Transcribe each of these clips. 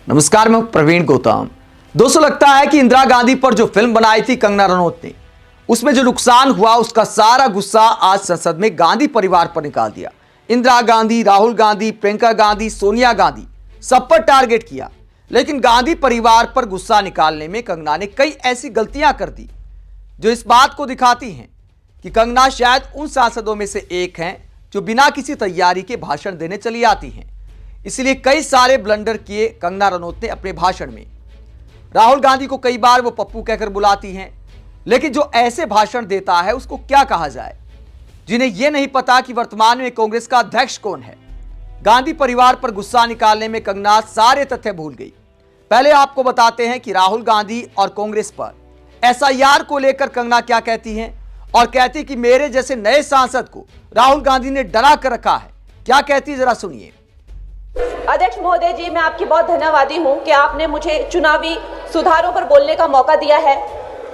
नमस्कार, मैं प्रवीण गौतम। दोस्तों, लगता है कि इंदिरा गांधी पर जो फिल्म बनाई थी कंगना रनौत ने, उसमें जो नुकसान हुआ उसका सारा गुस्सा आज संसद में गांधी परिवार पर निकाल दिया। इंदिरा गांधी, राहुल गांधी, प्रियंका गांधी, सोनिया गांधी सब पर टारगेट किया। लेकिन गांधी परिवार पर गुस्सा निकालने में कंगना ने कई ऐसी गलतियां कर दी जो इस बात को दिखाती हैं कि कंगना शायद उन सांसदों में से एक हैं जो बिना किसी तैयारी के भाषण देने चली आती हैं। इसलिए कई सारे ब्लंडर किए कंगना रनौत ने अपने भाषण में। राहुल गांधी को कई बार वो पप्पू कहकर बुलाती हैं, लेकिन जो ऐसे भाषण देता है उसको क्या कहा जाए, जिन्हें यह नहीं पता कि वर्तमान में कांग्रेस का अध्यक्ष कौन है। गांधी परिवार पर गुस्सा निकालने में कंगना सारे तथ्य भूल गई। पहले आपको बताते हैं कि राहुल गांधी और कांग्रेस पर एसआईआर को लेकर कंगना क्या कहती हैं, और कहती कि मेरे जैसे नए सांसद को राहुल गांधी ने डरा कर रखा है। क्या कहती है, जरा सुनिए। अध्यक्ष महोदय जी, मैं आपकी बहुत धन्यवादी हूं कि आपने मुझे चुनावी सुधारों पर बोलने का मौका दिया है,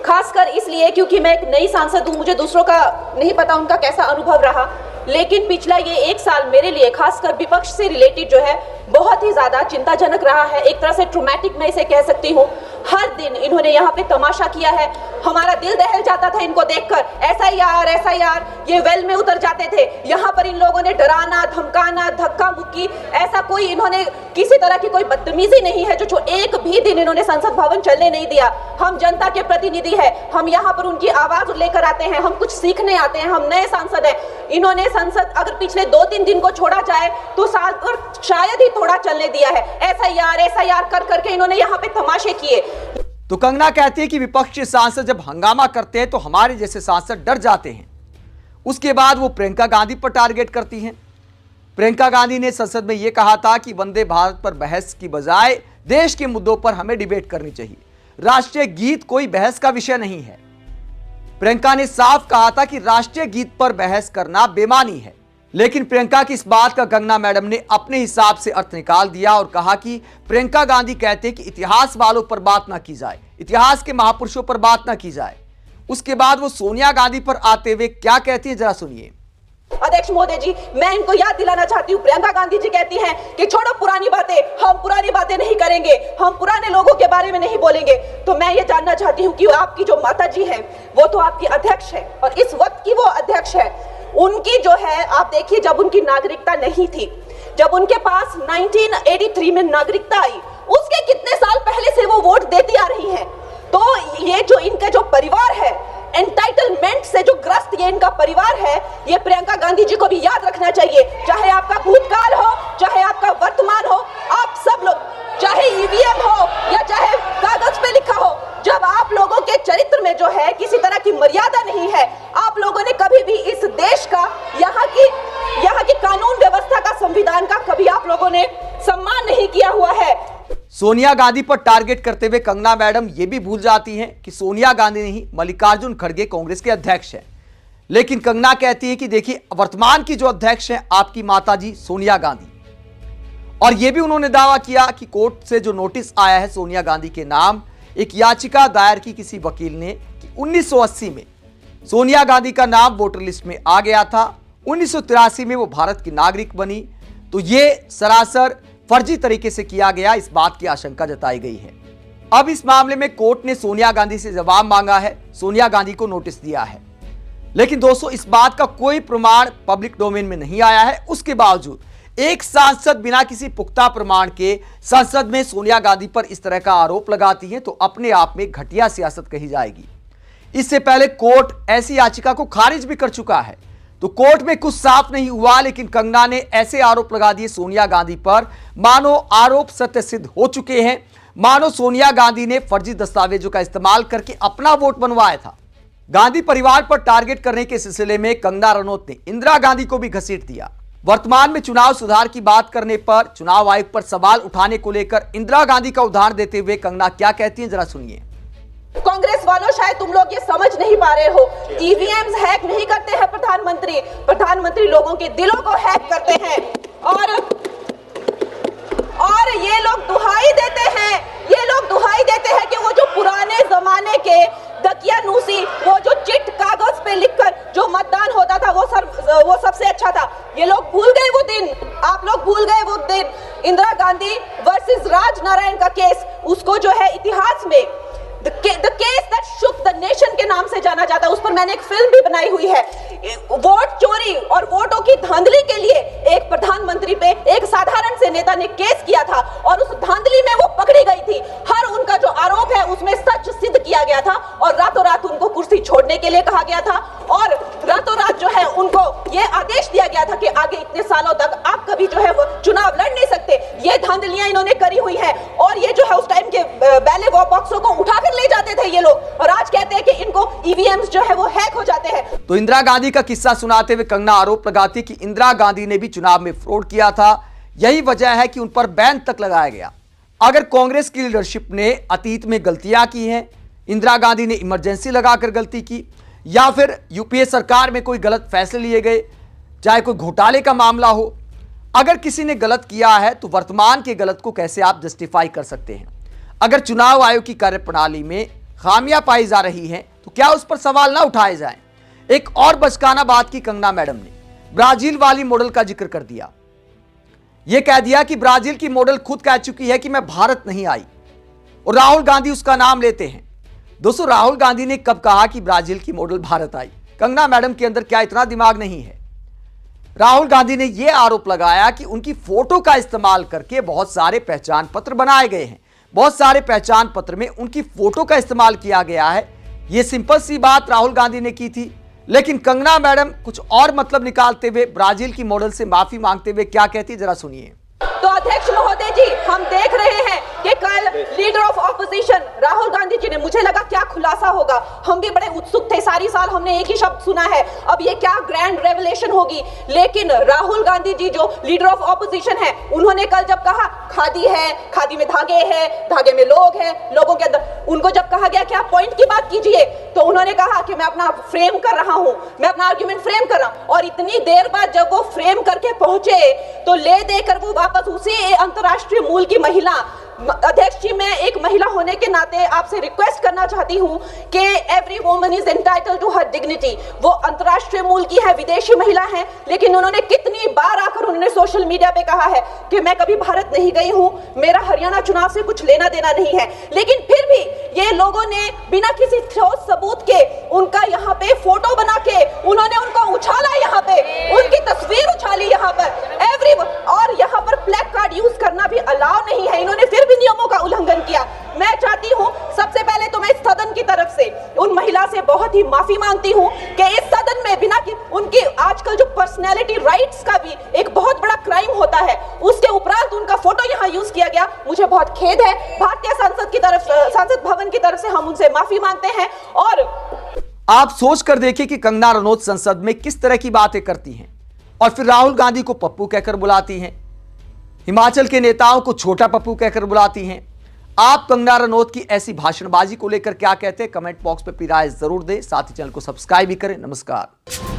खासकर इसलिए क्योंकि मैं एक नई सांसद हूं। मुझे दूसरों का नहीं पता उनका कैसा अनुभव रहा, लेकिन पिछला ये एक साल मेरे लिए खासकर विपक्ष से रिलेटेड जो है बहुत ही ज्यादा चिंताजनक रहा है। एक तरह से ट्रॉमेटिक मैं इसे कह सकती हूँ। हर दिन इन्होंने यहाँ पे तमाशा किया है, हमारा दिल दहल जाता था इनको देखकर। एसआईआर एसआईआर ये वेल में उतर जाते थे। यहाँ पर इन लोगों ने डराना, धमकाना, धक्का मुक्की, ऐसा कोई इन्होंने किसी तरह की कोई बदतमीजी नहीं है जो एक भी दिन इन्होंने संसद भवन चलने नहीं दिया। हम जनता के प्रतिनिधि है, हम यहाँ पर उनकी आवाज लेकर आते हैं, हम कुछ सीखने आते हैं, हम नए सांसद है। इन्होंने संसद अगर पिछले 2-3 दिन को छोड़ा जाए तो शायद ही थोड़ा चलने दिया है। एसआईआर कर करके इन्होंने यहाँ पे तमाशे किए। तो कंगना कहती है कि विपक्ष के सांसद जब हंगामा करते हैं तो हमारे जैसे सांसद डर जाते हैं। उसके बाद वो प्रियंका गांधी पर टारगेट करती हैं। प्रियंका गांधी ने संसद में यह कहा था कि वंदे भारत पर बहस की बजाय देश के मुद्दों पर हमें डिबेट करनी चाहिए। राष्ट्रीय गीत कोई बहस का विषय नहीं है। प्रियंका ने साफ कहा था कि राष्ट्रीय गीत पर बहस करना बेमानी है। लेकिन प्रियंका की इस बात का कंगना मैडम ने अपने हिसाब से अर्थ निकाल दिया और कहा कि प्रियंका गांधी कहते हैं कि इतिहास वालों पर बात ना की जाए, इतिहास के महापुरुषों पर बात ना की जाए। उसके बाद वो सोनिया गांधी पर आते हुए क्या कहती है, जरा सुनिए। अध्यक्ष महोदय जी, मैं इनको याद दिलाना चाहती हूँ, प्रियंका गांधी जी कहती हैं कि छोड़ो पुरानी बातें, हम पुरानी बातें नहीं करेंगे, हम पुराने लोगों के बारे में नहीं बोलेंगे। तो मैं ये जानना चाहती हूँ कि आपकी जो माता जी है वो तो आपकी अध्यक्ष है और इस वक्त की वो अध्यक्ष है। उनकी जो है, आप देखिए, जब उनकी नागरिकता नहीं थी, जब उनके पास 1983 में नागरिकता आई, उसके कितने साल पहले से वो वोट देती आ रही हैं। तो ये जो इनका जो परिवार है, एंटाइटलमेंट से जो ग्रस्त ये इनका परिवार है, ये प्रियंका गांधी जी को भी याद रखना चाहिए। चाहे आपका भूतकाल हो, चाहे आपका वर्तमान हो, आप सब लोग, चाहे ईवीएम हो या चाहे कागज पे लिखा हो, जब आप लोगों के चरित्र में जो है किसी तरह की मर्यादा नहीं है, आप लोगों ने कभी भी इस देश का, यहाँ की कानून व्यवस्था का, संविधान का कभी आप लोगों ने सम्मान नहीं किया हुआ है। सोनिया गांधी पर टारगेट करते हुए कंगना मैडम ये भी भूल जाती हैं कि सोनिया गांधी नहीं, मल्लिकार्जुन खड़गे कांग्रेस के अध्यक्ष हैं। लेकिन कंगना कहती है कि देखिए, वर्तमान की जो अध्यक्ष हैं आपकी माताजी सोनिया गांधी। और यह भी उन्होंने दावा किया कि कोर्ट से जो नोटिस आया है सोनिया गांधी के नाम, एक याचिका दायर की किसी वकील ने कि 1980 में सोनिया गांधी का नाम वोटर लिस्ट में आ गया था, 1983 में वो भारत की नागरिक बनी, तो ये सरासर फर्जी तरीके से किया गया, इस बात की आशंका जताई गई है। अब इस मामले में कोर्ट ने सोनिया गांधी से जवाब मांगा है, सोनिया गांधी को नोटिस दिया है। लेकिन दोस्तों, इस बात का कोई प्रमाण पब्लिक डोमेन में नहीं आया है। उसके बावजूद एक सांसद बिना किसी पुख्ता प्रमाण के संसद में सोनिया गांधी पर इस तरह का आरोप लगाती है, तो अपने आप में घटिया सियासत कही जाएगी। इससे पहले कोर्ट ऐसी याचिका को खारिज भी कर चुका है, तो कोर्ट में कुछ साफ नहीं हुआ। लेकिन कंगना ने ऐसे आरोप लगा दिए सोनिया गांधी पर, मानो आरोप सत्य सिद्ध हो चुके हैं, मानो सोनिया गांधी ने फर्जी दस्तावेजों का इस्तेमाल करके अपना वोट बनवाया था। गांधी परिवार पर टारगेट करने के सिलसिले में कंगना रनौत ने इंदिरा गांधी को भी घसीट दिया। वर्तमान में चुनाव सुधार की बात करने पर, चुनाव आयोग पर सवाल उठाने को लेकर इंदिरा गांधी का उदाहरण देते हुए कंगना क्या कहती हैं, जरा सुनिए। कांग्रेस वालों, शायद तुम लोग ये समझ नहीं पा रहे हो, ईवीएम्स हैक नहीं करते हैं प्रधानमंत्री लोगों के दिलों को हैक करते हैं। और ये लोग दुहाई देते हैं कि वो जो पुराने जमाने के दकियानूसी, वो जो चिट कागज पे लिखकर जो मतदान होता था वो सबसे अच्छा था। ये लोग भूल गए वो दिन, आप लोग भूल गए वो दिन। इंदिरा गांधी वर्सेस राजनाथ नारायण का केस, उसको जो है इतिहास में The case that shook the nation के नाम से जाना जाता है। उस पर मैंने एक फिल्म भी बनाई हुई है। वोट चोरी और वोटों की धांधली के लिए एक प्रधानमंत्री पे एक साधारण से नेता ने केस किया था और उस धांधली में वो पकड़ी गई थी। हर उनका जो आरोप है उसमें सच सिद्ध किया गया था और रातों रात उनको कुर्सी छोड़ने के लिए कहा गया था और रातों रात जो है उनको ये आदेश दिया गया था कि आगे इतने सालों तक आप कभी जो है वो चुनाव लड़ नहीं सकते। ये धांधलियां इन्होंने करी हुई है और ये जो है उस टाइम के बैलेट बॉक्सों को उठाकर ले जाते थे ये लोग और आज कहते हैं कि इनको ईवीएम्स जो है वो हैक हो जाते हैं। तो इंदिरा गांधी का किस्सा सुनाते हुए कंगना आरोप लगाती कि इंदिरा गांधी ने भी चुनाव में फ्रॉड किया था, यही वजह है कि उन पर बैन तक लगाया गया। अगर कांग्रेस की लीडरशिप ने अतीत में गलतियां की हैं, इंदिरा गांधी ने इमरजेंसी लगाकर गलती की या फिर यूपीए सरकार में कोई गलत फैसले लिए गए, चाहे कोई घोटाले का मामला हो, अगर किसी ने गलत किया है तो वर्तमान के गलत को कैसे आप जस्टिफाई कर सकते हैं? अगर चुनाव आयोग की कार्यप्रणाली में खामियां पाई जा रही हैं तो क्या उस पर सवाल ना उठाए जाएं? एक और बचकाना बात की कंगना मैडम ने, ब्राजील वाली मॉडल का जिक्र कर दिया। यह कह दिया कि ब्राजील की मॉडल खुद कह चुकी है कि मैं भारत नहीं आई और राहुल गांधी उसका नाम लेते हैं। दोस्तों, राहुल गांधी ने कब कहा कि ब्राजील की मॉडल भारत आई? कंगना मैडम के अंदर क्या इतना दिमाग नहीं है? राहुल गांधी ने यह आरोप लगाया कि उनकी फोटो का इस्तेमाल करके बहुत सारे पहचान पत्र बनाए गए हैं, बहुत सारे पहचान पत्र में उनकी फोटो का इस्तेमाल किया गया है। यह सिंपल सी बात राहुल गांधी ने की थी, लेकिन कंगना मैडम कुछ और मतलब निकालते हुए ब्राजील की मॉडल से माफी मांगते हुए क्या कहती, जरा सुनिए। तो अध्यक्ष महोदय जी, हम देख रहे हैं कि कल leader of opposition Rahul Gandhi ji ने, मुझे लगा क्या खुलासा होगा, हम भी बड़े उत्सुक थे, सारी साल हमने एक ही शब्द सुना है, अब ये क्या ग्रैंड रेवलेशन होगी। लेकिन राहुल गांधी जी जो लीडर ऑफ ऑपोजिशन है, उन्होंने कल जब कहा खादी है, खादी में धागे हैं, धागे में लोग हैं, लोगों के अंदर, उनको जब कहा गया कि आप पॉइंट की बात कीजिए तो उन्होंने कहा कि मैं अपना फ्रेम कर रहा हूं, मैं अपना आर्ग्यूमेंट फ्रेम कर रहा हूं। और इतनी देर बाद जब वो फ्रेम करके पहुंचे तो ले देकर वो वापस उसी अंतरराष्ट्रीय मूल की महिला। अध्यक्ष जी, मैं एक महिला होने के नाते आपसे रिक्वेस्ट करना चाहती हूं कि every woman is entitled to her dignity. वो अंतरराष्ट्रीय मूल की है, विदेशी महिला है, लेकिन उन्होंने कितनी बार आकर उन्होंने सोशल मीडिया पे कहा है कि मैं कभी भारत नहीं गई हूं, मेरा हरियाणा चुनाव से कुछ लेना देना नहीं है। लेकिन फिर भी ये लोगों ने बिना किसी ठोस सबूत के उनका यहाँ पे फोटो बना के उन्होंने उनको उछाला, यहाँ पे उनकी तस्वीर उछाली यहाँ पर और यहाँ पर प्लेक कार्ड यूज करना भी अलाउ नहीं है। इन्होंने फिर भी नियमों का उल्लंघन किया। मैं चाहती हूं, सबसे पहले तो मैं इस सदन की तरफ से उन महिला से बहुत ही माफी मांगती हूं कि इस सदन में बिना कि उनकी आजकल जो पर्सनैलिटी राइट्स का भी एक बहुत बड़ा क्राइम होता है, उसके उपरांत उनका फोटो यहां यूज किया गया। मुझे बहुत खेद है। भारतीय संसद भवन की तरफ से हम उनसे माफी मांगते हैं। और आप सोच कर देखिए कि कंगना रनौत संसद में किस तरह की बातें करती हैं और फिर राहुल गांधी को पप्पू कहकर बुलाती हैं, हिमाचल के नेताओं को छोटा पप्पू कहकर बुलाती हैं। आप कंगना रनौत की ऐसी भाषणबाजी को लेकर क्या कहते हैं? कमेंट बॉक्स में अपनी राय जरूर दें, साथ ही चैनल को सब्सक्राइब भी करें। नमस्कार।